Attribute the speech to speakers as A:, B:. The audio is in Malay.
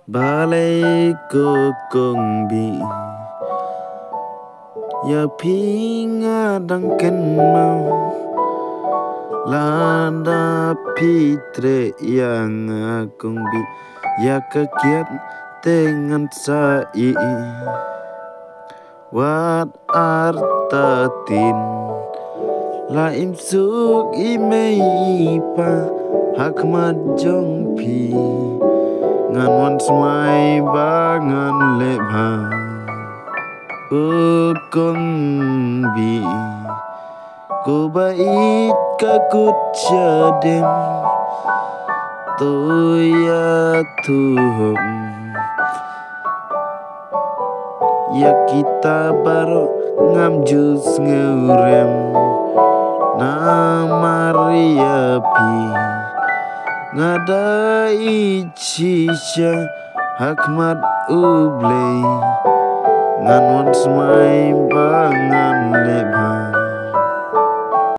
A: Balai kong bi ya pinga dangken mau landa pitre yang akong bi ya kekiat dengan sai wat artatin laim suk imei pa hak majong pi ngan wan smai bangan lebha kong bi ku bait kakut jadem tu ya tuhong ya kita baru ngam jus ngeurem na Maria pi ngadai cisha hakmat ublei ngan wan smai bangan